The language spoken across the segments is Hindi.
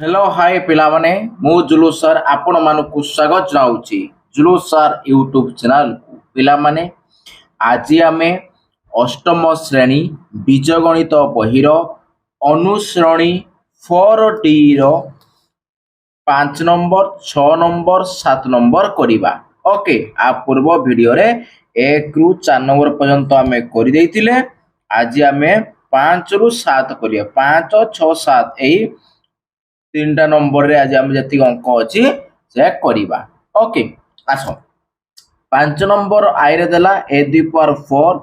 हेलो हाय पिलामाने मु जुलू सर आपण मानकु स्वागत जनाउछि जुलू सर यूट्यूब चैनल को पिलामाने आज आमे अष्टम श्रेणी बीजगणित बहिर अनुश्रेणी 4D रो 5 नंबर 6 नंबर 7 नंबर करिबा। ओके आ पूर्व वीडियो रे 1 रु 4 नंबर पर्यंत आमे करि दैथिले। आज आमे 5 रु 7 करिया 5 6 7 एई 3टा नंबर रे आज हम जति अंक अछि से करिबा। ओके आसो 5 नंबर आई रे देला a the power 4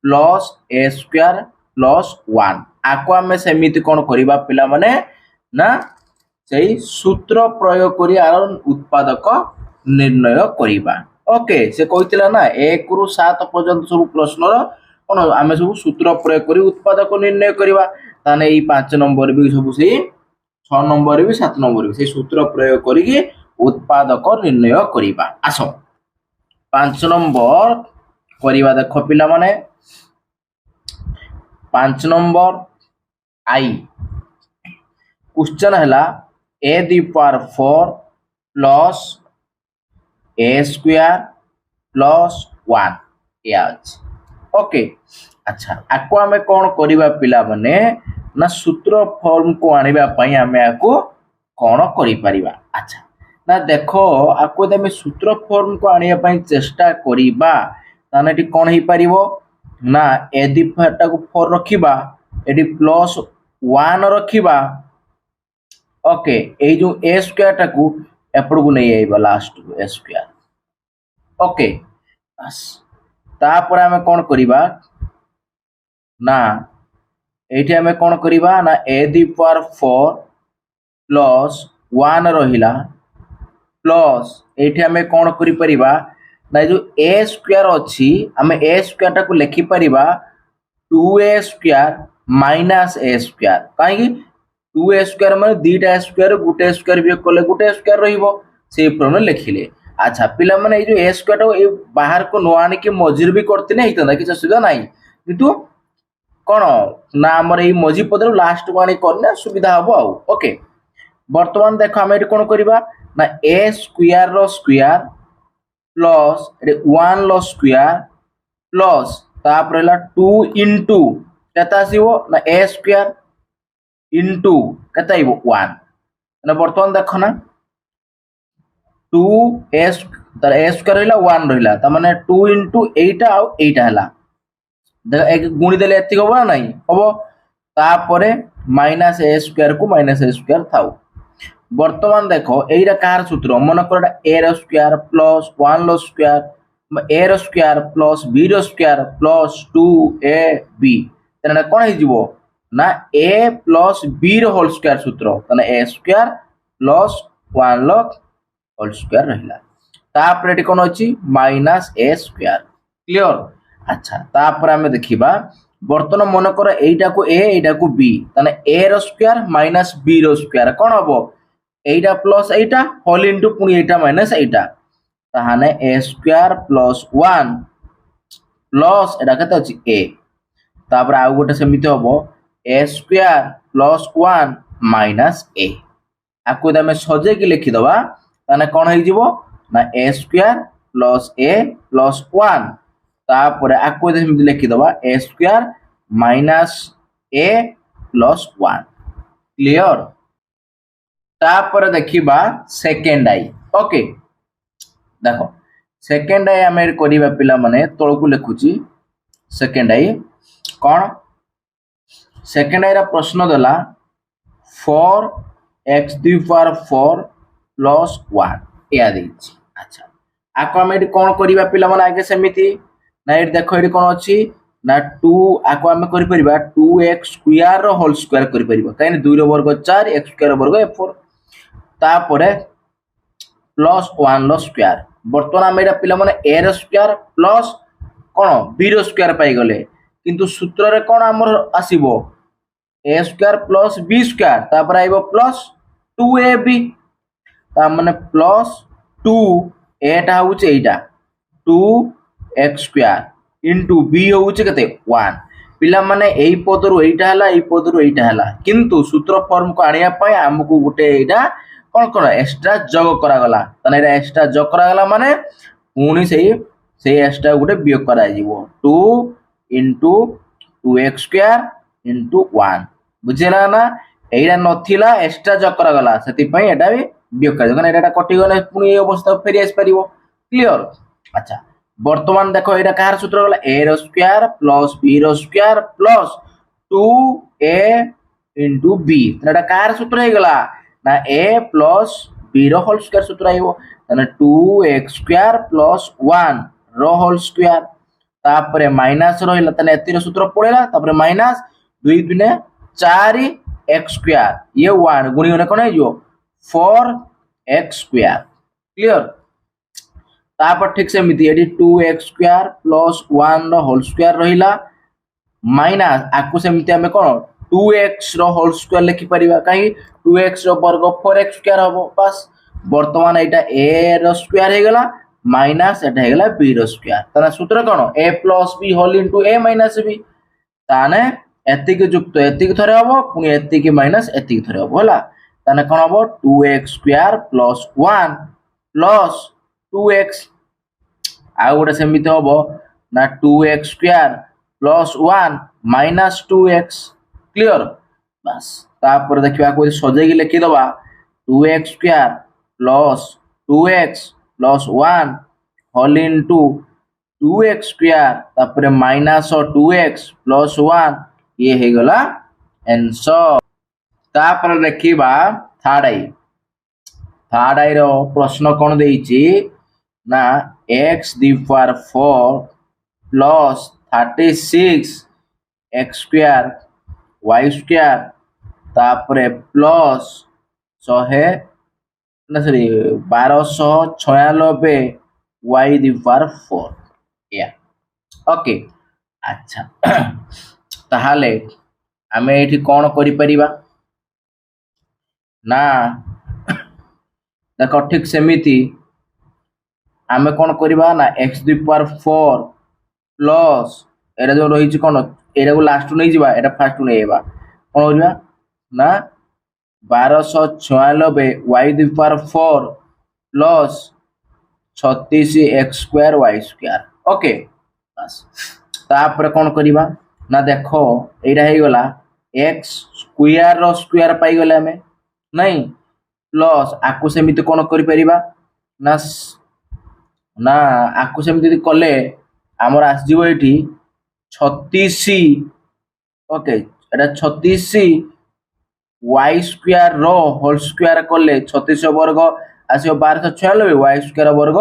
plus a square plus 1 आको हमें सेमिति कोन करिबा पिला माने ना सेही सूत्र प्रयोग करी आर उत्पादक निर्णय करिबा। ओके से कहितला ना 1 रु 7 पर्यंत सब प्रश्न रो कोन हमें सब सूत्र प्रयोग करी उत्पादक निर्णय करिबा। ताने ई 5 नंबर भी सब सेही 6 नंबर भी 7 नंबर भी से सूत्र प्रयोग करी उत्पादक निर्णय करिबा। आसो 5 नंबर करिबा देखो पिला माने 5 नंबर आई क्वेश्चन हला a the power 4 plus a square plus 1 या ओके अच्छा आको हमें कोन करिबा पिला माने ना सूत्र फॉर्म को आनिबा पई हमें आको कोन करि परिबा। अच्छा ना देखो आको दे हमें सूत्र फॉर्म को आनिबा पई चेष्टा करिबा ताने टी कोन हे परिबो ना ए दी फाटा को 4 रखिबा एडी प्लस 1 रखिबा। ओके ए जो a स्क्वायर टा को एपड़ को नै आइबा लास्ट को a स्क्वायर। ओके बस तापर हमें कोन करिबा ना एठी हमें कोन करिबा ना a दी पावर 4 प्लस 1 रहिला प्लस एठी हमें कोन करि परिबा ना जो a स्क्वायर अछि हमें a स्क्वायर टा को लिखि परिबा 2a square minus a square काहे 2a स्क्वायर माने दीटा स्क्वायर गुटे स्क्वायर भी कोले गुटे स्क्वायर रहिबो से प्रमेय लिखिले। अच्छा पिला माने ए जो a स्क्वायर टा ए बाहर को नो आनी के मजिर भी करते नै हितंदा कि सुविधा नाही किंतु कोन ना हमर ए मजी पदर लास्ट को आनी करने सुविधा हबो आ। ओके वर्तमान देखो हम एटी कोन करिबा ना a स्क्वायर रो स्क्वायर प्लस एटी 1 लो स्क्वायर प्लस तापर हला 2 इनटू केता आसीबो ना a स्क्वायर इनटू केता आइबो 1 ना वर्तमान देखो ना 2a तर a स्क्वायर रहिला 1 रहिला त माने 2 इनटू 8 आ 8 हला देख एक गुणी देले एति होबो नाही होबो तापरे माइनस a स्क्वायर को माइनस a स्क्वायर थाउ। वर्तमान देखो एइरा कार सूत्र मन करडा a रो स्क्वायर प्लस 1 रो स्क्वायर a रो स्क्वायर प्लस b रो स्क्वायर प्लस 2ab तने कोन हे जिवो ना a प्लस b रो होल स्क्वायर सूत्र तने a स्क्वायर प्लस 1 रो होल स्क्वायर रहिला तापर एटी कोन अछि माइनस a स्क्वायर क्लियर। अच्छा तापर हमें देखिबा वर्तमान मन कर एइटा को a एइटा को b तने a रो स्क्वायर माइनस b रो स्क्वायर कोन हबो एइटा प्लस एइटा होल इनटू पुनी एइटा माइनस एइटा ताहाने a स्क्वायर प्लस 1 प्लस एटा कते अछि a तापर आ गोटे समिति हबो a square plus 1 minus a आको दमे सजे के लिखि दबा ताने कोन हे जिवो ना a square plus a plus 1 तापर आको दे समिति लिखि दबा a square minus a plus 1 clear. तापर देखिबा सेकंड आई। ओके देखो सेकंड आई हमें करिबा पिला माने तळ को लिखुची सेकंड आई कोन सेकंड आई रा प्रश्न दला 4x दी पावर 4 प्लस 1 या देछि। अच्छा आको हमें कोन करिबा पिला माने आगे समिति ना एट देखो एटी कोन अछि ना 2 आको हमें करि परिबा 2x स्क्वायर रो होल स्क्वायर करि परिबा काहे 2 रो वर्ग 4 x स्क्वायर वर्ग 4 तापरे प्लस 1 लो स्क्वायर वर्तमान हम एटा पिला माने a रो स्क्वायर प्लस कोन b रो स्क्वायर पाई गले किंतु सूत्र रे कोन हमर आसीबो a square plus b square तापर आइबो प्लस 2ab ता माने प्लस 2 एटा होउचे एटा 2x स्क्वायर इनटू b होउचे कते 1 पिला माने एई पदरु एइटा हला एई पदरु एइटा हला किंतु सूत्र फॉर्म को आनिया पय हमकु गुटे एइटा कोन एक्स्ट्रा जोग करा गला तने एटा एक्स्ट्रा जोग करा गला माने पुणी से एक्स्ट्रा गुटे वियोग करा जिवो 2 into 2x square into 1 बुझिला ना एइरा नथिला एक्स्ट्रा जोग करा गला सेति पय एटा भी वियोग करा जने एटा कटि गले पुणी ए अवस्था फेरि आस परिवो क्लियर अच्छा वर्तमान देखो एटा कार सूत्र गला a रो स्क्वायर प्लस b रो square plus 2a into b एटा कार सूत्र हे गला ना a प्लस b रो होल स्क्वायर सूत्र आइबो तने 2x स्क्वायर प्लस 1 रो होल स्क्वायर तापरे माइनस रहिला तने एति रो सूत्र पड़ेला तापरे माइनस 2 दुने 4 x स्क्वायर ये 1 गुणी होने कोन आइजो 4x स्क्वायर क्लियर तापर ठीक से मिति एडी 2x स्क्वायर प्लस 1 रो होल स्क्वायर रहिला माइनस आकु से मिति हमें कोन 2x रो होल स्क्वायर लिखि परिबा काई 2x रो वर्ग 4x स्क्वायर हबो बस वर्तमान एटा a रो स्क्वायर हे गला माइनस एटा हे गला b रो स्क्वायर तने सूत्र कोन a plus b whole into a minus b ताने एतिक युक्त एतिक थरे हबो पुनी एतिक माइनस एतिक थरे हबो होला ताने कोन हबो 2x square plus 1 plus 2x आ गोटे सेमिति हबो ना 2x square plus 1 minus 2x clear बस तापर देखिबा को सजे के लिखि दबा 2x square plus 2x plus 1 whole into 2x square तापर माइनस 2x प्लस 1 ये हे गला आंसर तापर देखिबा थर्ड आई रो प्रश्न कोन देइची ना x the power 4 plus 36 x square y square तापरे प्लस 100 ना सॉरी 1296 y दी पावर 4 या ओके अच्छा ताहाले आमे एठी कोन करि परिबा ना देखो ठीक सेमिति आमे कोन करिबा ना x the power 4 plus era जो रही कोन एरा को लास्ट नै जिबा एटा फर्स्ट नै एबा कोन होइबा ना 1296 y दी power 4 plus 36 x square y square okay बस तापर कोन करिबा ना देखो एटा हे गला x स्क्वायर रो स्क्वायर पाई गले हमें नहीं प्लस आकु सेमिति कोन करि परिबा ना ना आकु सेमिति कले हमर आस जिवो एठी 36 ओके एटा 36 y स्क्वायर रो होल स्क्वायर कले 36 वर्ग आसीबो 1296 y स्क्वायर वर्ग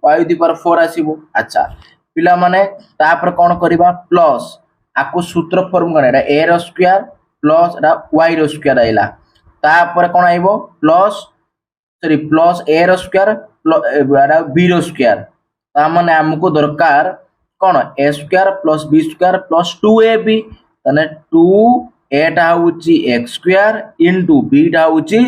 y दी पावर 4 आसीबो अच्छा पिला माने तापर कोन करिबा प्लस आकु सूत्र फॉर्म कोन एटा a रो स्क्वायर प्लस एटा y रो स्क्वायर आइला तापर कोन आइबो प्लस सॉरी प्लस a रो स्क्वायर एटा b रो स्क्वायर ता माने हमको दरकार कोन a square plus b square plus 2ab तने 2 a टा होची x स्क्वायर इनटू b टा होची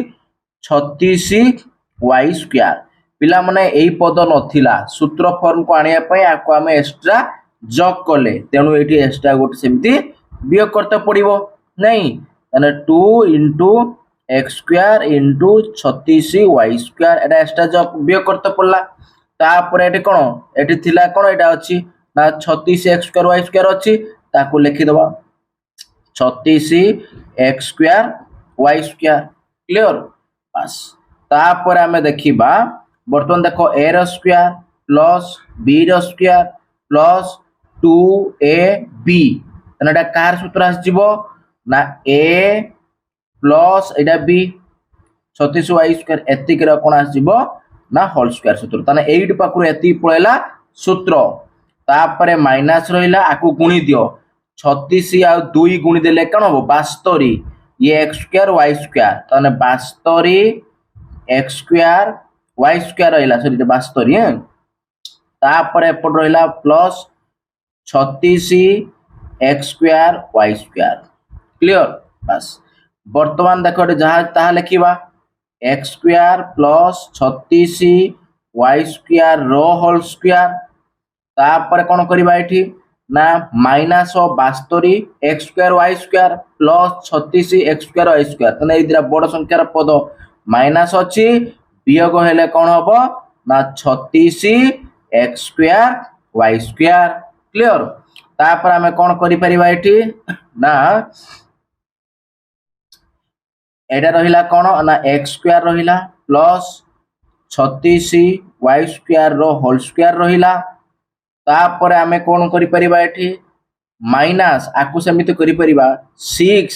36 y स्क्वायर पिला माने एई पद नथिला सूत्र फॉर्म को आनिया पय आको हमें एक्स्ट्रा जोग कले तेनु एठी एक्स्ट्रा गोट सेमती वियोग करते पड़िबो नहीं तने 2 into x square into 36 y square एटा एक्स्ट्रा जोग वियोग करते पड़ला तापर एठी कोन एठी थिला कोन एटा अछि ना 36 x स्क्वायर y स्क्वायर अछि ताको लिखि दबा 36 x square y square clear बस तापर हमें देखिबा बर्तमान देखो a रो स्क्वायर प्लस b रो स्क्वायर प्लस 2ab तने एटा कार सूत्र आस जिवो ना a प्लस एटा b 36 y स्क्वायर एतिक रो कोन आस जिवो ना होल स्क्वायर सूत्र तने 8 पाकुर एति पळेला सूत्र तापरे माइनस रहिला आकु गुणी दियो 36 आ 2 गुणी देले कोन हो 72 ये x स्क्वायर y स्क्वायर तने 72 x स्क्वायर y स्क्वायर रहिला सॉरी 72 हैं तापरे एपट रहिला plus 36 x square y square clear बस वर्तमान देखो जहां ताहा लिखिबा x square plus 36 y square रो होल स्क्वायर तापर कोन करिबा एठी ना -72 x square Y square plus 36 x square Y square तने ए दिरा बड़ संख्यार पद माइनस अछि वियोग हेले कोन हबो ना 36 x square Y square clear तापर हमें कोन करि परिबा एठी ना एटा रहिला कोन ना एक्स स्क्वायर रहिला प्लस 36 वाई स्क्वायर रो होल स्क्वायर रहिला तापर हमें कोन करि परिबा एठी माइनस आकु समिति करि परिबा 6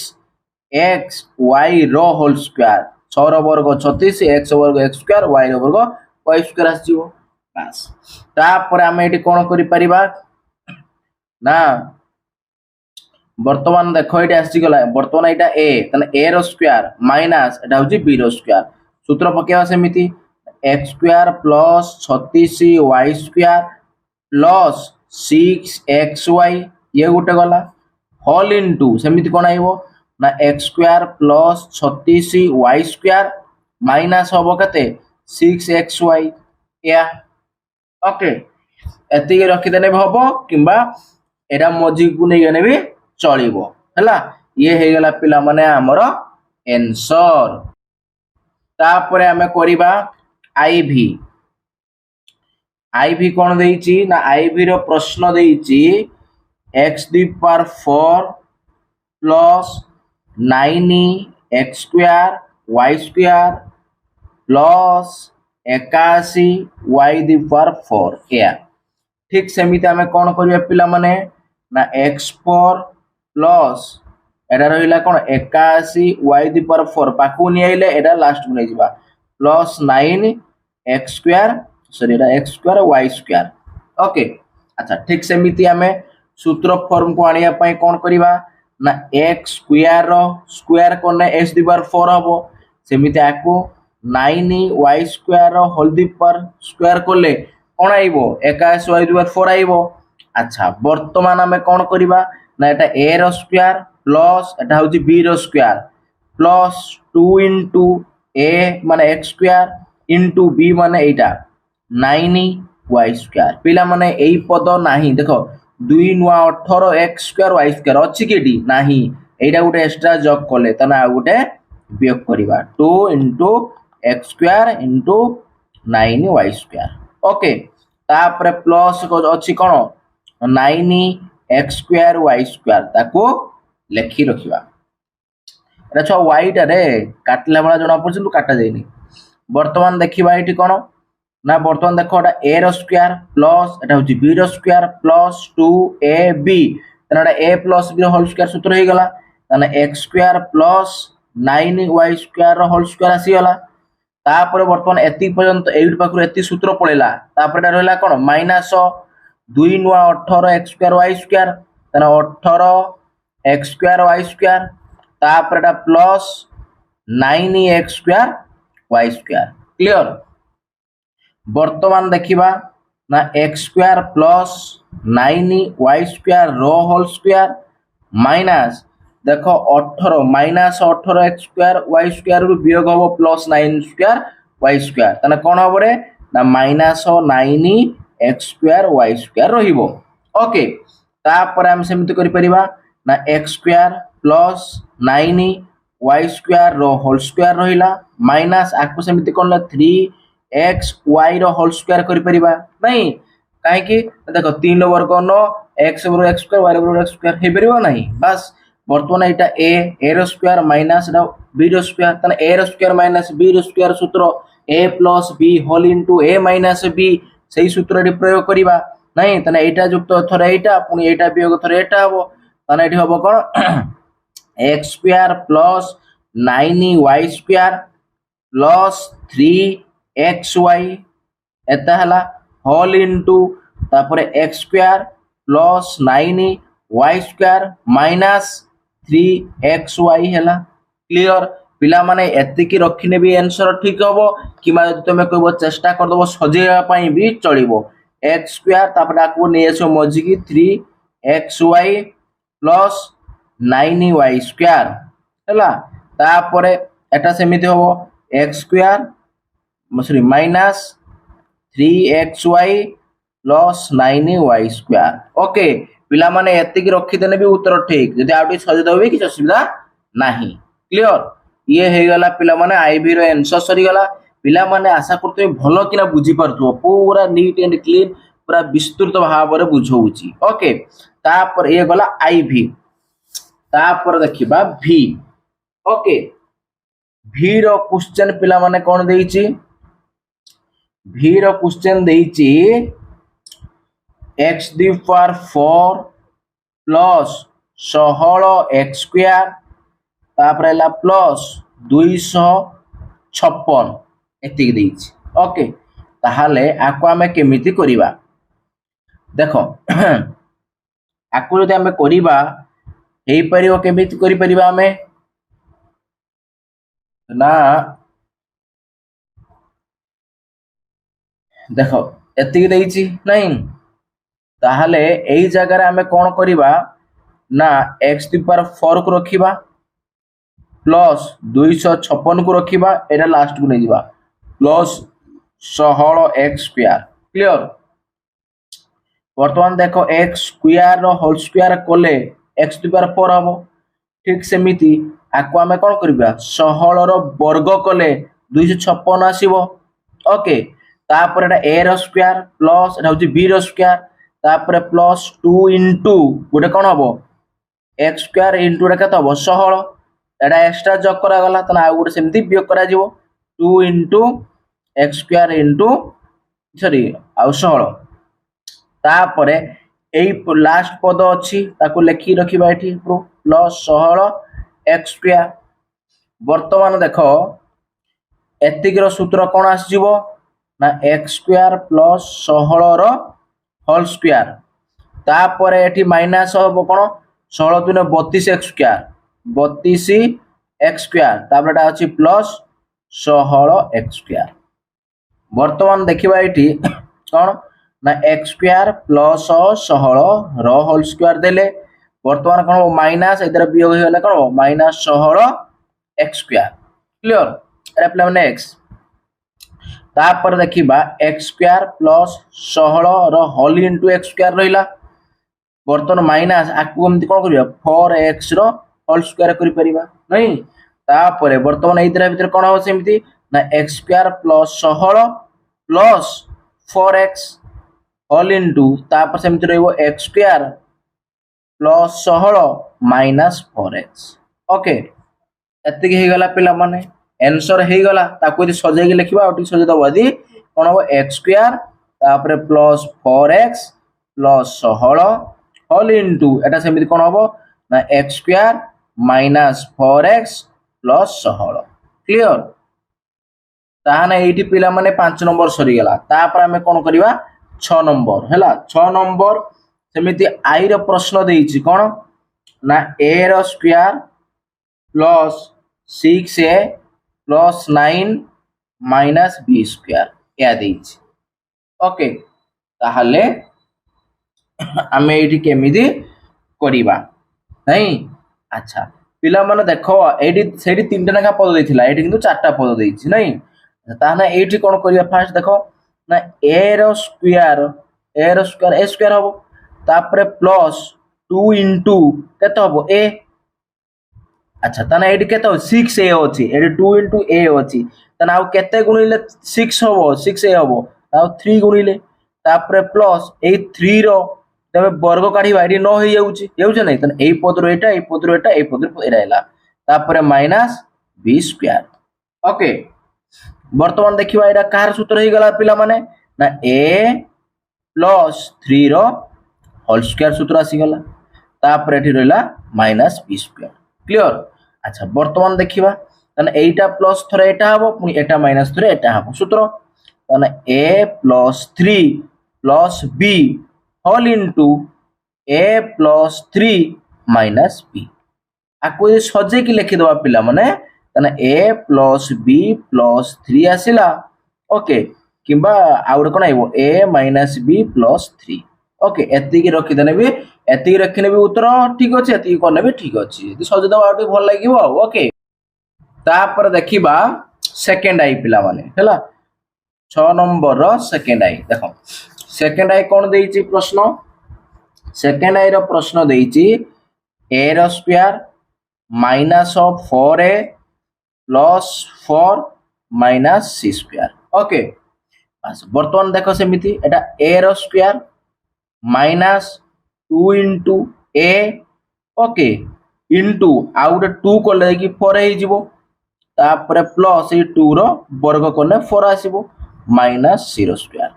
एक्स वाई रो होल स्क्वायर 6 रो वर्ग 36 एक्स वर्ग एक्स स्क्वायर वाई रो वर्ग वाई स्क्वायर आसीबो बस तापर हमें एठी कोन करि परिबा ना वर्तमान देखो ये आसी गला वर्तमान एटा ए तने ए रो स्क्वायर माइनस एटा होची बी रो स्क्वायर सूत्र पकेवा सेमिति x square plus 36 y square plus 6 x y ये गोटे गला होल इनटू सेमिति कोन आइबो ना x square plus 36 y square minus होबो कते 6 एक्स वाई या ओके एति रखि देने हबो किबा एटा मजी को नै गने भी चलिबो हला ये हे गला पिला माने हमर आंसर तापरे हमें करिबा आईवी आईवी कोन देइची ना आईवी रो प्रश्न देइची x the power 4 plus 9 x square y square plus 81 y the power 4 या ठीक सेमिति हमें कोन करिया पिला माने ना x4 प्लस एटा रहिला कोन 81 y दी पावर 4 पाकु नि आइले एटा लास्ट में जिबा प्लस 9 x स्क्वायर सॉरी एटा x square y square okay अच्छा ठीक सेमिति हमें सूत्र फॉर्म को आनिया पई कोन करिबा ना x स्क्वायर रो स्क्वायर कोने x दी पावर 4 हबो सेमिति आकु 9 y स्क्वायर रो होल दी पावर स्क्वायर कोले कोन आइबो 81 y दी पावर 4 आइबो अच्छा वर्तमान हमें कोन करिबा ना एटा a रो स्क्वायर प्लस एटा होची b रो स्क्वायर प्लस 2 इनटू a माने x स्क्वायर इनटू b माने एटा 9 y स्क्वायर पिला माने एई पद नाही देखो 2 नुआ 18 x स्क्वायर y स्क्वायर अछि केडी नाही एटा गुटे एक्स्ट्रा जॉब कोले तना आ गुटे वियोग करिबा 2 into x square into 9 y square okay तापर प्लस अछि कोन 9 x स्क्वायर y स्क्वायर ताको लेखि रखिबा एटा छ y टा रे काटला बळा जणा परछन काटा जायनी वर्तमान देखिबा एठी कोन ना वर्तमान देखो एटा a रो स्क्वायर प्लस एटा होची b रो स्क्वायर प्लस 2ab तने एटा a प्लस b रो होल स्क्वायर सूत्र हे गला तने x square plus 9y square रो होल स्क्वायर आसी गला तापर वर्तमान एति पर्यंत 8 पाखर एति सूत्र पळेला तापर एटा रहला कोन माइनस 2 नुआ 18 x स्क्वायर y स्क्वायर तने 18 x स्क्वायर y स्क्वायर तापर एटा plus 9 x square y square clear वर्तमान देखिबा ना x square plus 9 y square रो होल स्क्वायर माइनस देखो 18 minus 18 x square y square रु वियोग हो प्लस 9 स्क्वायर y स्क्वायर तने कोन हो रे ना minus 9 x square y square रहिबो ओके तापर हम समिति करि परिबा ना x square plus 9 y square रो होल स्क्वायर रहिला माइनस आकु समिति कोन 3x y रो होल स्क्वायर करि परिबा नहीं काहे कि देखो 3 वर्ग नो x वर्ग x स्क्वायर y वर्ग x स्क्वायर हे परिबो नहीं बस वर्तमान एटा a रो स्क्वायर माइनस एटा b रो स्क्वायर तने a रो स्क्वायर माइनस b रो स्क्वायर सूत्र a plus b whole into a minus b सही सूत्र रे प्रयोग करिबा नहीं तने एटा युक्त थरे एटा पुनी एटा वियोग थरे एटा हबो तने एठी हबो कोन x square plus 9y square plus 3xy एता हला होल इनटू तापरे x square plus 9y square minus 3xy हैला क्लियर पिला माने एति की रखिने भी आंसर ठीक हबो किमा जदि तमे कहबो चेष्टा कर दबो सजेया पई भी चलिबो x स्क्वायर तापर आकु नै एसो मजी की 3xy प्लस 9y स्क्वायर हैला तापर एटा सेमिति हबो x square sorry minus 3xy plus 9y square okay पिला माने एतिकी रखिदेने भी उत्तर ठीक जदि आउटी सजेदब भी किसी असुविधा नाही क्लियर ये हे गला पिला माने आईबी रो आंसर सरी गला पिला माने आशा करते भलो किना बुझी परथु पूरा नीट एंड क्लीन पूरा विस्तृत भाव रे बुझौची ओके तापर ये गला आईवी तापर देखिबा भी ओके भी रो क्वेश्चन पिला माने कोन देइची भी रो क्वेश्चन देइची x the power 4 plus 16 x square तापर एला प्लस 256 एतिक देइची ओके ताहाले आको आमे केमिति करिबा देखो आको जदि आमे करिबा हेई परियो केमिति करि परिबा आमे ना देखो एतिक देइची नहीं ताहले एई जगह रे आमे कोन करिबा ना x दी पावर 4 को रखिबा प्लस 256 को रखिबा एटा लास्ट को नै दिबा प्लस 16 x स्क्वायर क्लियर वर्तमान देखो x स्क्वायर रो होल स्क्वायर कोले x दी पावर 4 हबो ठीक सेमिति आको आमे कोन करिबा 16 रो वर्ग कोले 256 आसीबो ओके तापर एटा a रो स्क्वायर प्लस एटा होची b रो स्क्वायर तापर प्लस 2 इनटू गोटे कोन हबो x स्क्वायर इनटू रे कत हबो 16 एटा एक्स्ट्रा जॉग करा गला तना आ गोटे सेमति वियोग करा जिवो 2 into x square into sorry आ 16 तापरे एई लास्ट पद अछि ताको लेखि रखिबा एठी प्लस 16 x स्क्वायर वर्तमान देखो एतिक रो सूत्र कोन आस जिवो ना x स्क्वायर प्लस 16 रो होल स्क्वायर तापरे एठी माइनस हबो कोन 16 दुने 32 x स्क्वायर 32 x स्क्वायर तापर एटा अछि प्लस 16 x स्क्वायर वर्तमान देखिबा एठी कोन ना x स्क्वायर प्लस 16 रो होल स्क्वायर देले वर्तमान कोन माइनस इधर वियोग हो गला कोन माइनस 16 x स्क्वायर क्लियर एटा प्ले माने x तापर देखिबा x स्क्वायर प्लस 16 रो होल इनटू x स्क्वायर रहिला वर्तमान माइनस आकु हमति कोन करिया 4x रो होल स्क्वायर करि परिबा नहीं तापर वर्तमान इधर भीतर कोन हो सेमिति ना x square plus 16 plus 4x whole into तापर सेमिति रहइबो x square plus 16 minus 4x okay एतिक हे गला पिला माने आंसर हे गला ताको यदि सजाई के लिखिबा ओटी सजाई दबो यदि कोन हो x स्क्वायर तापर plus 4x plus 16 whole into एटा सेमिति कोन होबो ना x square minus 4x plus 16 clear ताहाने एठी पिला माने 5 नंबर सरी गला तापर हमें कोन करिवा 6 नंबर हैला 6 नंबर सेमिति आई रो प्रश्न देइछि कोन ना a रो square plus 6a plus 9 minus b square या देइछि ओके ताहाले हमें एठी केमिति करिवा नहीं अच्छा पिला माने देखो एठी सेठी तीनटा नका पद देथिला एठी किंतु चारटा पद देइछि नहीं ताहाना एठी कोन करिया फास्ट देखो ना a रो स्क्वायर a स्क्वायर हबो तापरे प्लस 2 इनटू केते हबो a अच्छा ताना एठी केते हो 6a अछि एठी 2 इनटू a अछि ताना आ केते गुणिले 6 हबो 6a हबो आ 3 गुणिले तापरे प्लस ए 3 रो तबे वर्ग काढिबा एठी न होई जाउची नै तने एई पद रो एटा एई पद रो एटा एई पद रो एराइला तापरे माइनस b स्क्वायर ओके वर्तमान देखिबा एटा कार सूत्र हे गला पिला माने ना a प्लस 3 रो होल स्क्वायर सूत्र आसी गला तापरे एठी रहला माइनस b स्क्वायर क्लियर अच्छा वर्तमान देखिबा तने एटा प्लस थरे एटा हबो पुनी एटा माइनस थरे एटा हबो सूत्र तने a plus 3 plus b whole into a plus 3 minus b आको ये सजे की लिखि दबा पिला माने तने a प्लस b प्लस 3 आसिला ओके किबा आउड कोन आइबो a minus b plus 3 okay एति की रखि देने भी एति की रखिने भी उत्तर ठीक अछि एति कोने भी ठीक अछि यदि सजे दबा आउड भल लागिवो ओके तापर देखिबा सेकंड आई पिला माने हैला 6 नंबर रो सेकंड आई देखो सेकंड आई कोन देइछि प्रश्न सेकेंड आई प्रश्न देइछि ए रो square minus of 4a plus 4 minus C square okay बस बर्तमान देखो सेमिति एटा ए रो square minus 2 into A okay into आउ गोटे 2 कले कि 4 हो जिवो तापर प्लस ये 2 रो वर्ग कले 4 आसीबो माइनस सी रो स्क्वायर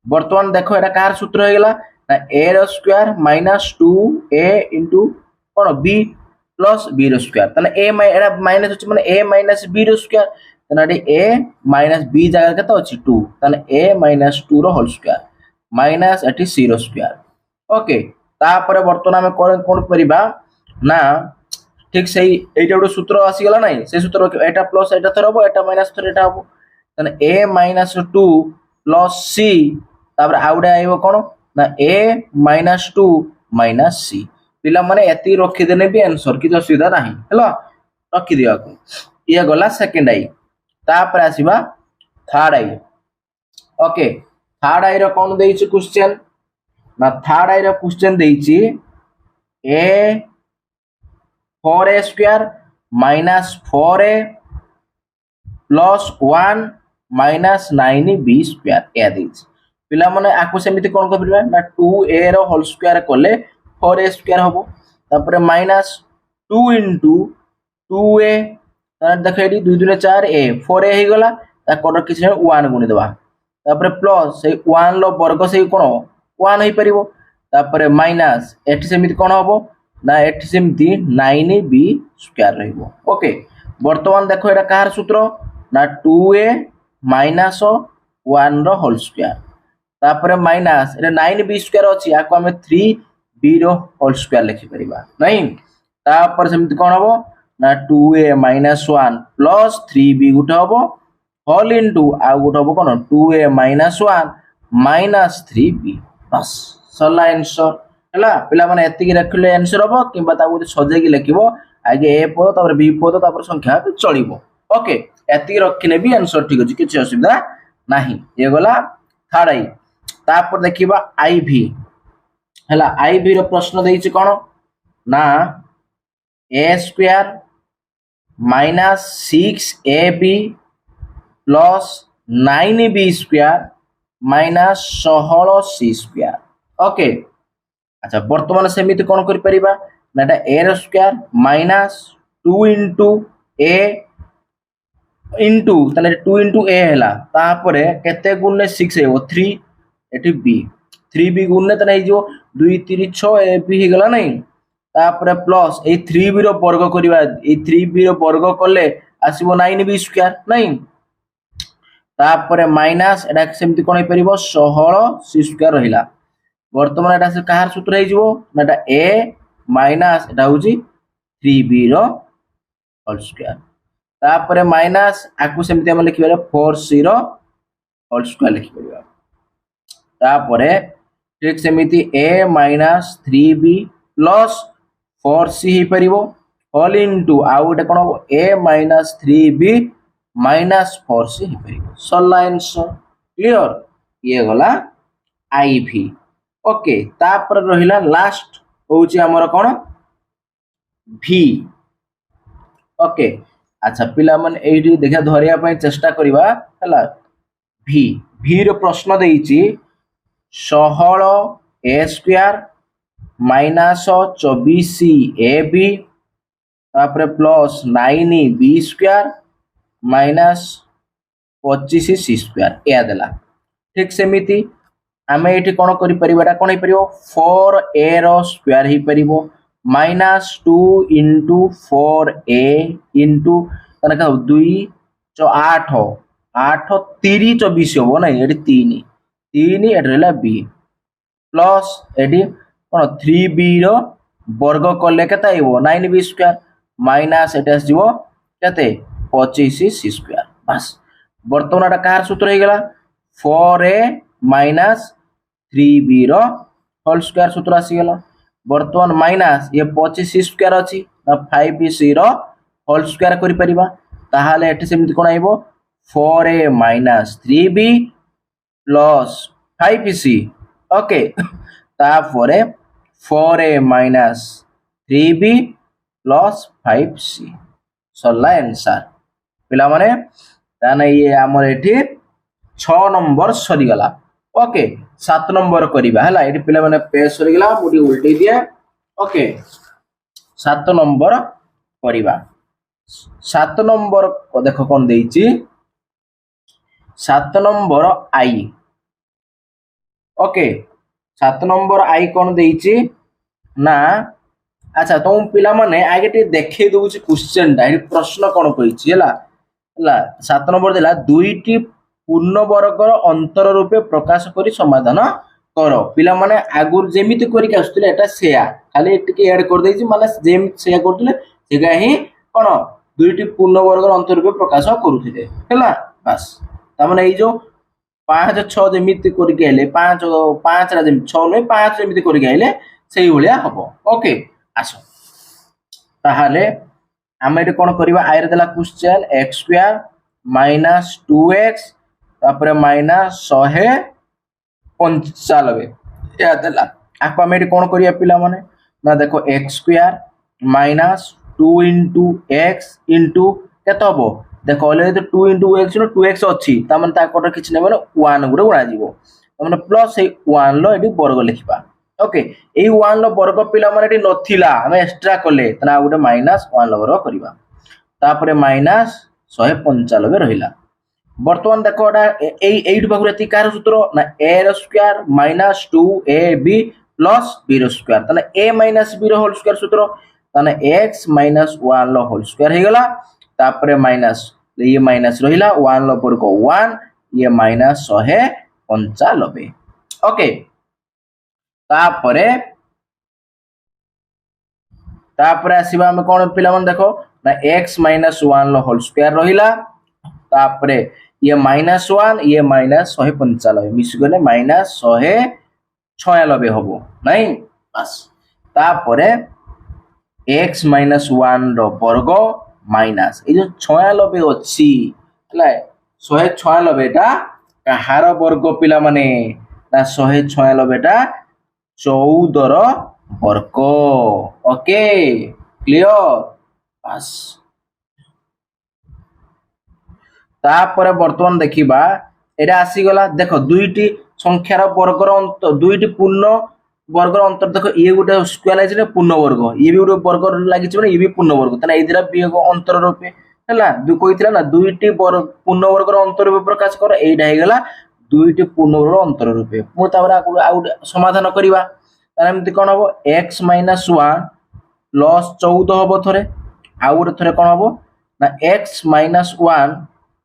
बर्तमान देखो एटा कार सूत्र हो गला ना ए रो स्क्वायर माइनस 2a इंटू कोन b प्लस b रो स्क्वायर तने a एटा माइनस अछि माने a माइनस b रो स्क्वायर तने a माइनस b जगह केते अछि 2 तने a माइनस 2 रो होल स्क्वायर माइनस एटी c रो स्क्वायर ओके तापर बर्तमान हम कोन परिबा ना ठीक सही एटा गोटे सूत्र आसी गला नै से सूत्र एटा प्लस एटा थर हबो एटा माइनस थर एटा हबो तने a माइनस 2 प्लस c तापर आउडे आइबो कोन ना a माइनस 2 माइनस c पिला माने एती रखि देने भी आंसर कि असुविधा नाही हेलो रखि दिया को ये गला सेकंड आई तापर आसीबा third I okay third I रो कोन देइछ क्वेश्चन ना थर्ड आई रो क्वेश्चन देइछ a 4a square minus 4a plus 1 minus 9b square ए देइछ पिला माने आको सेमिति कोन करबा ना 2a रो होल स्क्वायर कोले 4a स्क्वायर हबो तापर माइनस 2 इंटू 2a देखो एडी 2 2 4 a 4a हे गला ता कोड किछ 1 गुणी देबा तापर प्लस से 1 लो वर्ग से कोन 1 हे परिबो तापर माइनस एठी सेमिति कोन हबो ना एठी सेमिति 9b स्क्वायर रहइबो ओके वर्तमान देखो एटा कार सूत्र ना 2a माइनस 1 रो होल स्क्वायर तापर माइनस एटा 9b स्क्वायर अछि आको हम 3b रो होल स्क्वायर लिखि परिबा नहीं तापर सेमिति कोन हबो ना 2a माइनस 1 प्लस 3b गुटे हबो होल इनटू आ गुटे हबो कोन 2a माइनस 1 माइनस 3b बस सरला आंसर हला पिला माने एति कि रखले आंसर हबो किबा ताको सजे कि लिखिबो आगे a पद तापर b पद तापर संख्या चलिबो ओके एति रखिले भी आंसर ठीक अछि किछ असुविधा नाही ये गला थर्ड आई तापर देखिबा आईवी हला आईवी रो प्रश्न देइछ कोन ना a square minus 6ab plus 9b square minus 16c square okay अच्छा वर्तमान सेमिति कोन करि परिबा ना एटा a रो square minus 2 into a into तने 2 इंटू a हला तापरे केते गुणे 6 हेबो 3 एठी b 3b गुणे तने हे जो 2 3 6 a b हे गला नै तापरे प्लस ए 3b रो वर्ग करिबा ए 3b रो वर्ग करले आसीबो 9b स्क्वायर नै तापरे माइनस एटा सेमिति कोन हे परिबो 16c स्क्वायर रहिला वर्तमान एटा से कहार सूत्र हे जिवो ना एटा a माइनस एटा होजी 3b रो होल स्क्वायर तापरे माइनस आकु सेमिति हम लिखिबा 4c रो होल स्क्वायर लिखिबा तापरे ठीक सेमिति a minus 3b plus 4c हे परिबो होल इनटू आउट कोन a minus 3b minus 4c हे परिबो सरला आंसर क्लियर ये गला आईवी ओके तापर रहिला लास्ट होउची हमर कोन v ओके अच्छा पिला मन एडी देखा धरिया पय चेष्टा करिवा हला v रो प्रश्न देइची 16a स्क्वायर माइनस 24ab तापर plus 9b square minus 25c square या देला ठीक सेमिति आमे एठी कोन करि परिबाटा कोन हे परिबो 4a रो स्क्वायर हे परिबो माइनस 2 इंटू 4a इंटू तने का 2 जो 8 8 3 24 हो नै एठी 3 3 एठी रहला b प्लस एठी कोन 3b रो वर्ग करले केता आइबो 9b स्क्वायर माइनस एटा आसीबो केते 25c स्क्वायर बस वर्तमान एटा कार सूत्र हे गेला 4a माइनस 3b रो होल स्क्वायर सूत्र आसी गेला वर्तमान माइनस ये 25c स्क्वायर अछि ना 5c रो होल स्क्वायर करि परिबा ताहाले एठी सेमिति कोन आइबो 4a minus 3b plus 5c okay तापरे 4a minus 3b plus 5c सरला आंसर पिला माने ताने ये हमर एठी 6 नंबर सरी गला ओके 7 नंबर करिबा हला एठी पिला माने पेज सरी गला मुडी उल्टी दिए ओके 7 नंबर करिबा 7 नंबर को देखो कोन देइची 7 नंबर आई ओके 7 नंबर आई कोन देइची ना अच्छा तुम पिला माने आगे टे देखै दउची क्वेश्चन टा प्रश्न कोन कहिची हला हला 7 नंबर देला दुईटी पूर्ण वर्गर अंतर रूपे प्रकाश करी समाधान करो पिला माने आगुर जेमिति करी के आस्तले एटा सेया खाली टिके ऐड कर देइची माने जेम सेया करतले सेगा ही कोन दुईटी पूर्ण वर्गर अंतर रूपे प्रकाश करूथिले हला बस त माने ई जो 5 6 जेमिति करी के आले 5 5 रा जेम 6 नै 5 जेमिति करी के आले सेही भलिया हबो ओके आसो ताहाले हम एटे कोन करबा आइर देला question x square minus 2x तापर माइनस 195 या देला आपा हम एटे कोन करिया पिला माने ना देखो x square minus 2 into x into केत हबो देखो ऑलरेडी तो 2 into x नो 2x अछि ता माने ता कोटर किछ नै माने 1 गुडे गुणा जीवो ता माने प्लस ए 1 लो एटी वर्ग लिखबा ओके ए 1 लो वर्ग पिला माने एटी नथिला हम एक्स्ट्रा करले तना गुडे माइनस 1 लो वर्ग करबा तापरे माइनस 195 रहिला वर्तमान देखो एटा ए 8 भागुरती कार सूत्र ना a रो square minus 2ab plus b रो स्क्वायर तने a माइनस b रो होल स्क्वायर सूत्र तने x माइनस 1 लो होल स्क्वायर हे गला तापरे माइनस ये माइनस रहिला 1 लो पर को 1 ये माइनस 195 ओके तापरे तापरे आसीबा हम कोन पिला मन देखो ना x माइनस 1 लो होल स्क्वायर रहिला तापरे ये माइनस 1 ये माइनस 195 मिस गने माइनस 196 हबो नहीं बस तापरे x माइनस 1 रो वर्ग माइनस ए जो 96 अछि हला 196 टा कहार वर्ग पिला माने ना 196 टा 14 रो वर्ग ओके क्लियर बस तापर वर्तमान देखिबा एटा आसी गला देखो दुईटी संख्यार वर्गर अंतर दुईटी पूर्ण वर्गर अंतर देखो ये गोटे स्क्वायर लाइज रे पूर्ण वर्ग ये भी गोटे वर्ग लागि छ ये भी पूर्ण वर्ग तने इदिरा वियोग अंतर रूपे हला दु कहितला ना दुईटी पूर्ण वर्गर अंतर रूपे प्रकाश कर एटा हे गला दुईटी पूर्ण वर्गर अंतर रूपे मु ताबरा आउट समाधान करिबा ताने एमति कोन हबो x - 1 प्लस 14 हबो थरे आउट थरे कोन हबो ना x - 1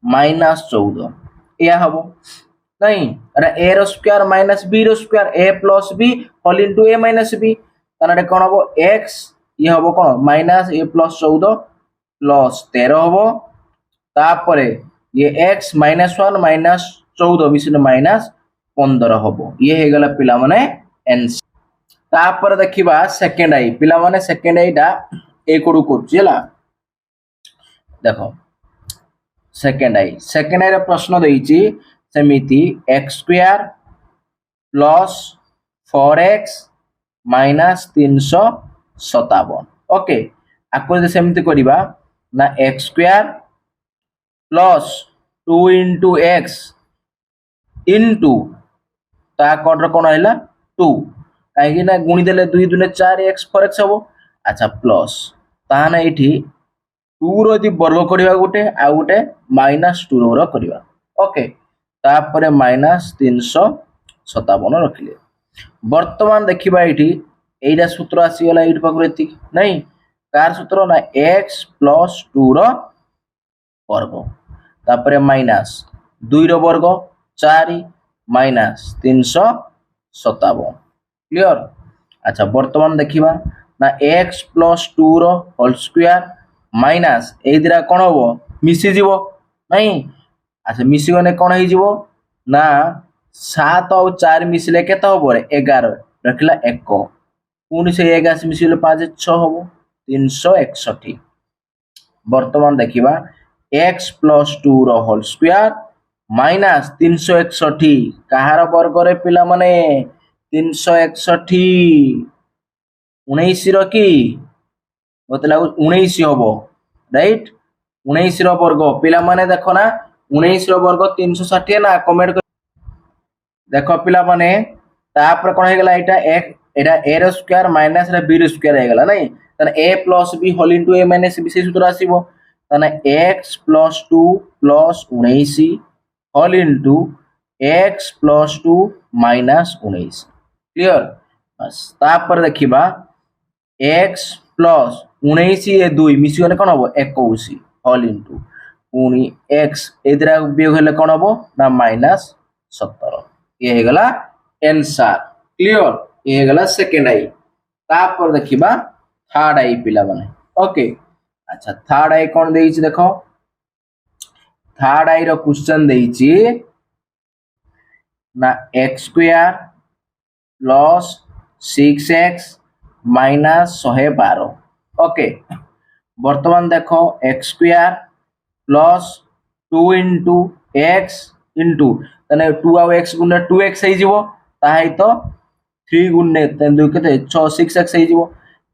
माइनस 14 या हबो नहीं अरे a रो स्क्वायर माइनस b रो square a plus b whole into a minus b तने कोन हबो x ये हबो कोन माइनस a प्लस 14 प्लस 13 हबो तापरे ये x माइनस 1 माइनस 14 मिसिन माइनस 15 हबो ये हे गला पिला माने आंसर तापर देखिबा सेकंड आई पिला माने सेकंड आईटा ए कोडू करछिला देखो सेकंड आई रे प्रश्न देइची सेमिति x square plus 4x minus 357 okay आको जे सेमिति करिबा ना x square plus 2 into x into ता कोडर कोन हैला 2 काहे ना गुणी देले 2 दुने 4x 4x हबो अच्छा प्लस ताहाना एठी 2 रो यदि वर्ग करिबा गुटे आ गुटे माइनस 2 रो करिबा ओके तापरे माइनस 357 रखिले वर्तमान देखिबा एठी एइडा सूत्र आसी गला एइट पाकुरेति नहीं कार सूत्र ना x प्लस 2 रो वर्ग तापरे माइनस 2 रो वर्ग 4 माइनस 357 क्लियर अच्छा वर्तमान देखिबा ना x प्लस 2 रो होल स्क्वायर माइनस ए दिरा कोन होबो मिसी जीवो नहीं अच्छा मिसी गने कोन हे जीवो ना 7 और 4 मिसले केता होबो रे 11 रखला 1 पुनी से 1 से मिसिले 5 6 होबो 361 वर्तमान देखिबा x प्लस 2 रो होल स्क्वायर माइनस 361 कहार वर्ग रे पिला माने 361 19 रो की मत लागु 19 हबो राइट 19 रो वर्ग पिला माने देखो ना 19 रो वर्ग 360 ना कमेंट देखो पिला माने तापर कोन हे गेला एटा a रो स्क्वायर माइनस रे b रो स्क्वायर हे गेला नै तने a plus b whole into a minus b से सूत्र आसीबो तने x plus 2 plus 19 whole into x plus 2 minus 19 clear बस तापर देखिबा x प्लस 19 ए 2 मिसी गले कोन हबो 21 होल इनटू पुनी x एदरा उपयोग हेले कोन हबो ना माइनस 17 ये हे गला आंसर क्लियर ये हे गला सेकंड आई तापर देखिबा थर्ड आई पिला बने ओके अच्छा थर्ड आई कोन देइछि देखो थर्ड आई रो क्वेश्चन देइछि ना x square plus 6x minus 112 okay वर्तमान देखो x square plus 2 into x into तने 2 आ x गुने 2x हे जिवो ताहाई तो 3 गुने तने केते 6 6x हे जिवो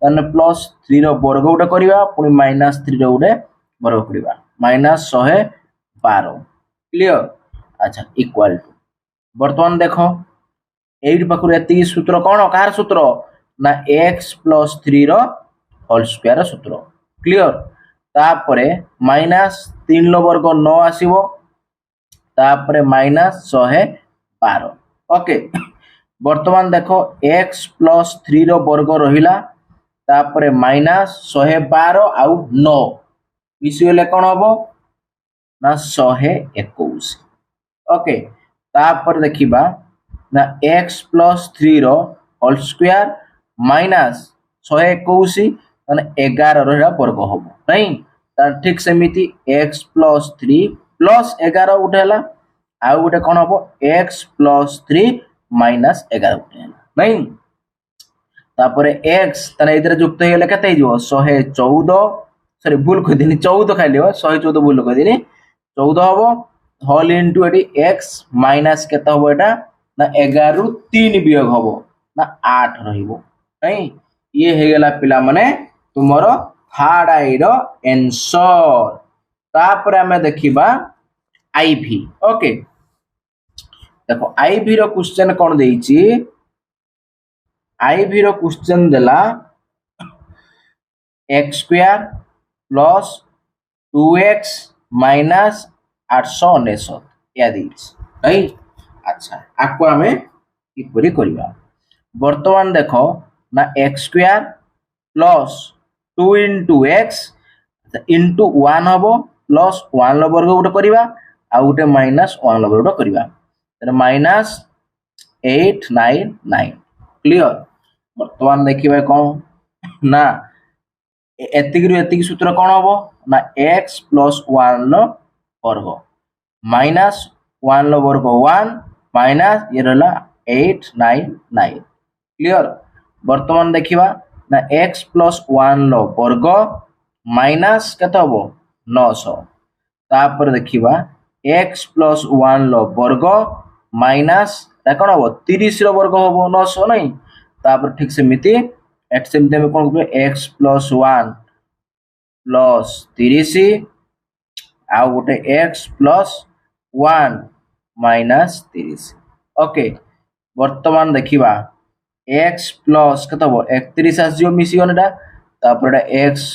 तने प्लस 3 रो वर्ग उडा करिवा पुनी माइनस 3 रो उडे वर्ग करिवा माइनस 112 क्लियर अच्छा इक्वल टू वर्तमान देखो 8 पाखुर एति सूत्र कोन कार सूत्र ना x प्लस 3 रो होल स्क्वायर सूत्र क्लियर तापरे माइनस 3 लो वर्ग 9 आसीबो तापरे माइनस 112 ओके वर्तमान देखो x प्लस 3 रो वर्ग रहिला तापरे माइनस 112 आउ 9 मिसी गेले कोन हबो ना 121 ओके तापर देखिबा ना x प्लस 3 रो होल स्क्वायर माइनस 121 माने 11 रो वर्ग हबो नै तार ठीक सेमिति x प्लस 3 प्लस 11 उठेला आ उठे कोन हबो x प्लस 3 माइनस 11 उठेला नै तापरे x तने इधर युक्त हेले केते हिजो 114 सॉरी भूल कहि दिनी 14 खाली हो 114 भूल कहि दिनी 14 हबो होल इनटू एटी x माइनस केते हबो एटा ना 11 रु 3 वियोग हबो ना 8 रहिबो नै ये हे गेला पिला माने तुमरो थर्ड आई रो आंसर तापर हमें देखिबा आईवी ओके देखो आईवी रो क्वेश्चन कोन देइची आईवी रो क्वेश्चन देला x square plus 2x minus 899 या देइची नै अच्छा आको हमें किपरि करिबा वर्तमान देखो ना x square plus 2 into x into 1 हबो प्लस 1 लो वर्ग उठे करिबा आ उठे माइनस 1 लो वर्ग उठे करिबा तर माइनस 899 क्लियर वर्तमान देखिबा कोन ना एतिक सूत्र कोन हबो ना x प्लस 1 लो वर्ग माइनस 1 लो वर्ग 1 माइनस ये रहला 899 क्लियर वर्तमान देखिबा ना x प्लस 1 लो वर्ग माइनस केते हबो 900 तापर देखिबा x प्लस 1 लो वर्ग माइनस ता कोन हबो 30 रो वर्ग हबो 900 नै तापर ठीक सेमिति x सेमिति हम कोन करबे x प्लस 1 प्लस 30 आ गोटे x प्लस 1 माइनस 30 ओके वर्तमान देखिबा x प्लस केते हबो 31 आसियो मिसी गनडा तापर x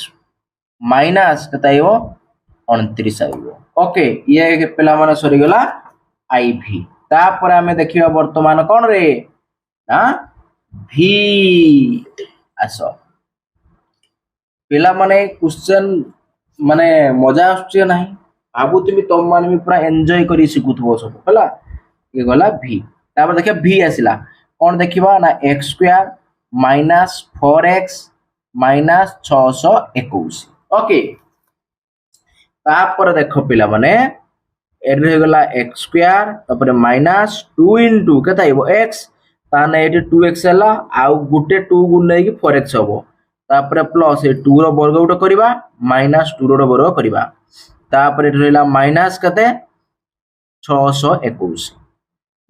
माइनस केते आइबो 29 आइबो ओके ये पिला माने सरी गेला आईवी तापर हमें देखिबा वर्तमान कोन रे ना v आसो पिला माने क्वेश्चन माने मजा आछे नाही भाबु तुमी तम माने भी पूरा एन्जॉय करी सिखुथबो सब हला ये गला v तापर देखिया v आसिला कोन देखिबा ना x square minus 4x minus 621 okay तापर देखो पिला माने एड रह गला x स्क्वायर तापर माइनस 2 into केता आइबो x ताने एटी 2x हला आ गुटे 2 गुण नै कि 4x हबो तापर प्लस ए 2 रो वर्ग उठ करिबा माइनस 2 रो वर्ग करिबा तापर एटी रहला माइनस कते 621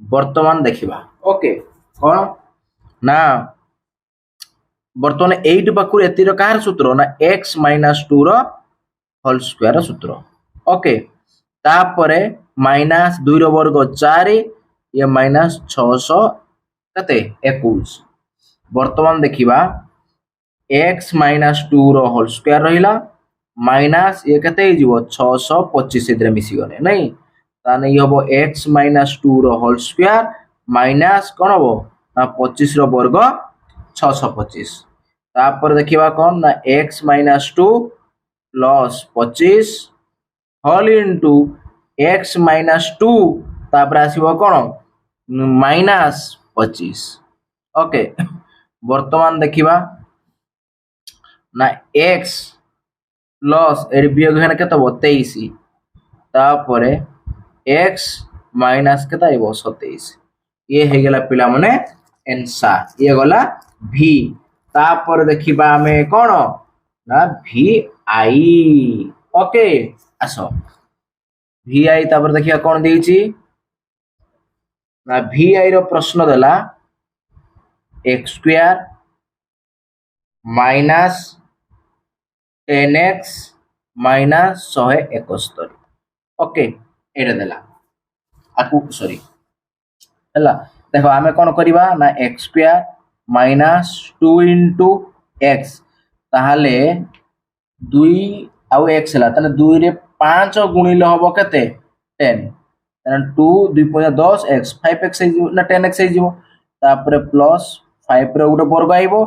वर्तमान देखिबा ओके कोन ना बर्तमान 8 पाखु एतिर कार सूत्र ना x माइनस 2 रो होल स्क्वायर सूत्र ओके तापरे माइनस 2 रो वर्ग 4 ये माइनस 600 कते 21 बर्तमान देखिबा x माइनस 2 रो होल स्क्वायर रहिला माइनस ये केते हो जिवो 625 इधर मिसी गने नहीं ताने ये हबो x माइनस 2 रो होल स्क्वायर माइनस कोन हबो ना 25 रो वर्ग 625 तापर देखिबा कोन ना x minus 2 plus 25 whole into x minus 2 तापर आसीबो कोन माइनस 25 ओके वर्तमान देखिबा ना x प्लस एडी वियोग हेना केते हो 23 तापरे x माइनस केते आइबो 27 ये हे गेला पिला माने आंसर ये गला v तापर देखिबा हमें कोन ना vi ओके आसो vi तापर देखिबा कोन देइची ना vi रो प्रश्न देला x square minus 10x minus 171 okay एटा देला आकु सॉरी हला देखो आमे कोन करिबा ना x square minus 2 into x ताहाले 2 आउ x हला तने 2 रे 5 गुणिले हबो केते 10 तने 2 2 10 x 5x ना 10x आइजो तापरे प्लस 5 रे गुटे वर्ग आइबो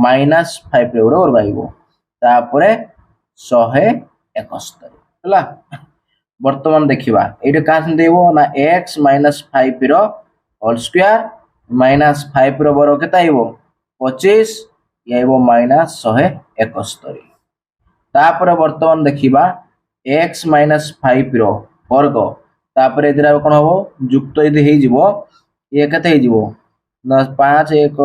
माइनस 5 रे गुटे वर्ग आइबो तापरे 171 हला वर्तमान देखिबा एटा का देबो ना x माइनस 5 रो होल स्क्वायर माइनस 5 रो वर्ग केता आइबो 25 ये आइबो माइनस 171 तापरे वर्तमान देखिबा x माइनस 5 रो वर्ग तापरे एदिरा कोन होबो युक्त यदि हे जिवो ये केते हे जिवो ना 5 1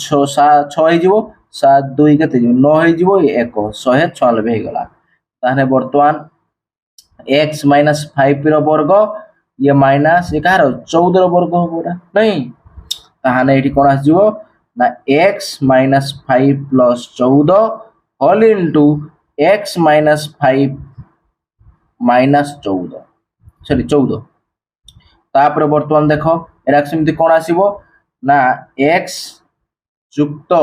6 7 6 हे जिवो 7 2 केते जिवो 9 हे जिवो 1 196 हे गला ताने वर्तमान x माइनस 5 रो वर्ग ये माइनस ये कहार 14 रो वर्ग होबोरा नहीं ताहाने एठी कोन आस जिवो ना x minus 5 plus 14 whole into x minus 5 minus 14 sorry 14 तापर वर्तमान देखो एरा सेमति कोन आसीबो ना x युक्त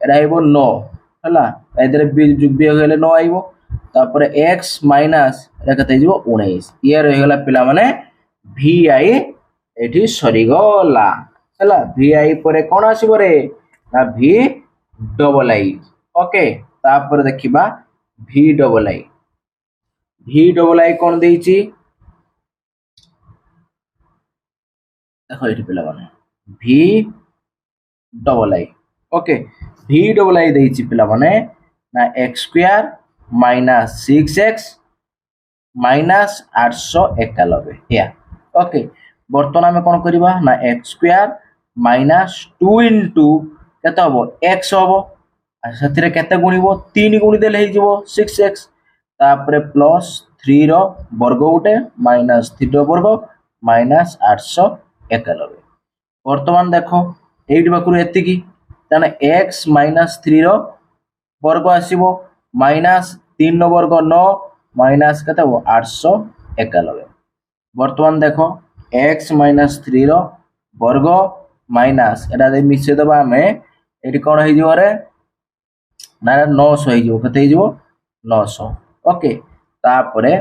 एरा आइबो 9 हला एदरे बी होले 9 आइबो तापर x माइनस एरा कते जिवो 19 ये रहि गला पिला माने vi एठी सरी गला हला vi परे कोन आसीबो रे ना v डबल आई ओके तापर देखिबा v डबल आई कोन देइची देखो एठी पिला माने v double I okay v double I देइची पिला माने ना x square minus 6x minus 891 या ओके वर्तमान में कोन करिबा ना x स्क्वायर माइनस 2 इनटू केते हबो x हबो सथिरे केते गुणिबो 3 गुणी देले हे जिवो 6x तापरे प्लस 3 रो वर्ग उटे माइनस 3 रो वर्ग माइनस 891 वर्तमान देखो 8 बाकुर एतिकी ताने x माइनस 3 रो वर्ग आसीबो माइनस 3 रो वर्ग 9 माइनस केते हो 891 वर्तमान देखो x माइनस 3 रो वर्ग माइनस एटा दे मिसे दबा हमें एटी कोन हे जिवो रे ना 900 हे जिवो केते हे जिवो 900 ओके तापरे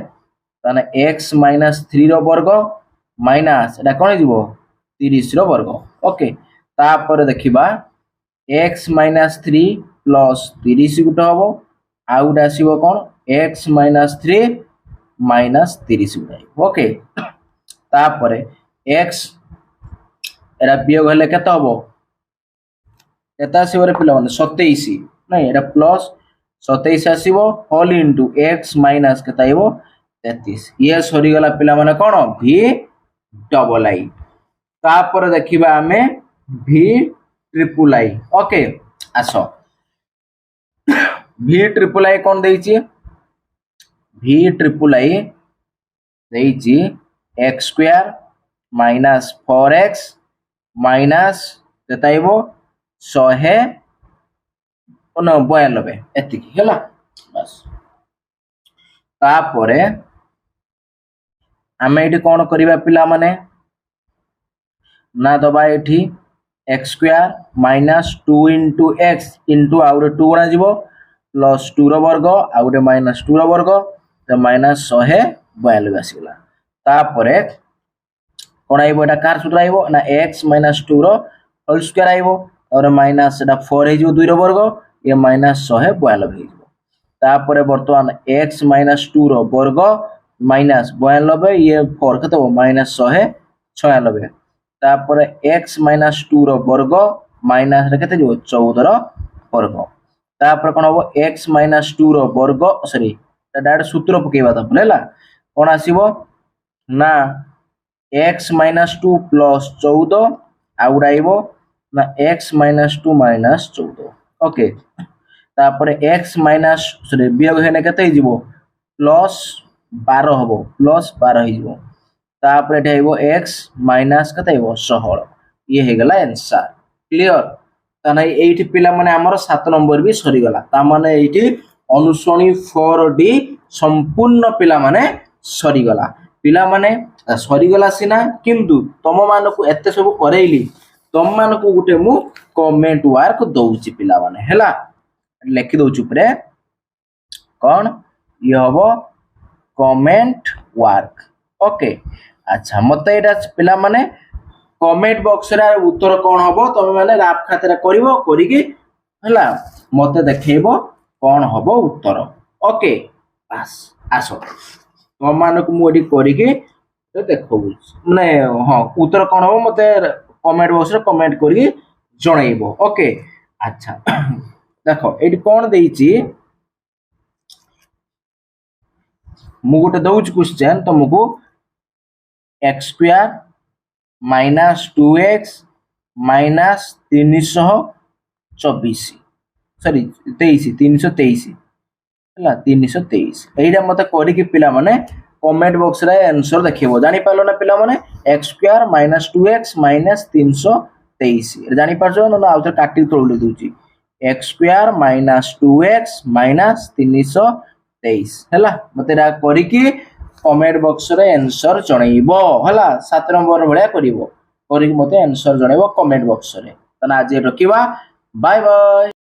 ताने x माइनस 3 रो वर्ग माइनस एटा कोन हे जिवो 30 रो वर्ग ओके तापरे देखिबा x माइनस 3 प्लस 30 गुटे हबो आ गुटे आसीबो कोन x माइनस 3 माइनस 30 गुटे ओके तापरे x एरा वियोग हेले केते हबो केते आसीबो रे पिला माने 27 नहीं एरा प्लस 27 आसीबो होल इनटू x माइनस केते आइबो 33 ये सरी गला पिला माने कोन v डबल आई तापर देखिबा हमें v ट्रिपल आई ओके आसो v ट्रिपल आई कोन देइची v ट्रिपल आई देइची x square minus 4x minus केते आइबो 100 92 एतिकी हैला बस तापरे आमे एठी कोन करिबा पिला माने ना दबा एठी x square minus 2 into x into आउरे 2 गुणा जीवो प्लस 2 रो वर्ग आउरे माइनस 2 रो वर्ग तो माइनस 192 आसीला तापरे कोन आइबो एटा कार सूत्र आइबो ना x माइनस 2 रो होल स्क्वायर आइबो और माइनस एटा 4 हे जीवो 2 रो वर्ग ये माइनस 192 हे जीवो तापरे वर्तमान x माइनस 2 रो वर्ग माइनस 92 ये 4 कते हो माइनस 196 तापरे x माइनस 2 रो वर्ग माइनस रे कते जीवो 14 रो वर्ग तापरे कोन हो x माइनस 2 रो वर्ग सॉरी डायरेक्ट सूत्र पकेबा त बोलेला कोन आसीबो ना x माइनस 2 प्लस 14 आउडाइबो ना x माइनस 2 माइनस 14 ओके तापरे x माइनस सॉरी वियोग हेने कते हिजिबो प्लस 12 हबो प्लस 12 हिजिबो तापरे एटा हिबो x माइनस कते हिबो 16 ये हे गेला आंसर क्लियर तानै एठी पिला माने हमर 7 नंबर भी सरी गला ता माने एठी अनुसरणी 4D संपूर्ण पिला माने सरी गला पिला माने सरी गला सिना किंतु तम मानको एते सब करेइली तम मानको गुटे मु कमेंट वर्क दउची पिला माने हैला लेखि दउची परे कोन ये हबो कमेंट वर्क ओके अच्छा मते एटा पिला माने कमेंट बॉक्स रे उत्तर कोन हबो तमे माने राफ खातिर करिवो करिकि हैला मते देखैबो कोन हबो उत्तर ओके बस आसो तम मानको मु एडी करिकि देखो माने हां उत्तर कोन हबो मते कमेंट बॉक्स रे कमेंट करिकि जणाइबो ओके अच्छा देखो एडी कोन देइची मु गोटे दउच क्वेश्चन तुमको x square minus 2x minus 324 sorry 23 323 हला 323 एइडा मते करि कि पिला माने कमेंट बॉक्स रे आंसर देखिबो जानि पालो ना पिला माने x square minus 2x minus 323 जानि पाछो ना आउथर काटी तोळली दोची x square minus 2x minus 323 हला मते रा करि कि कमेंट बॉक्स रे आंसर जणाइबो हला 7 नंबर भलिया करिवो करि कि मते आंसर जणाइबो कमेंट बॉक्स रे तना आज रखिबा बाय बाय।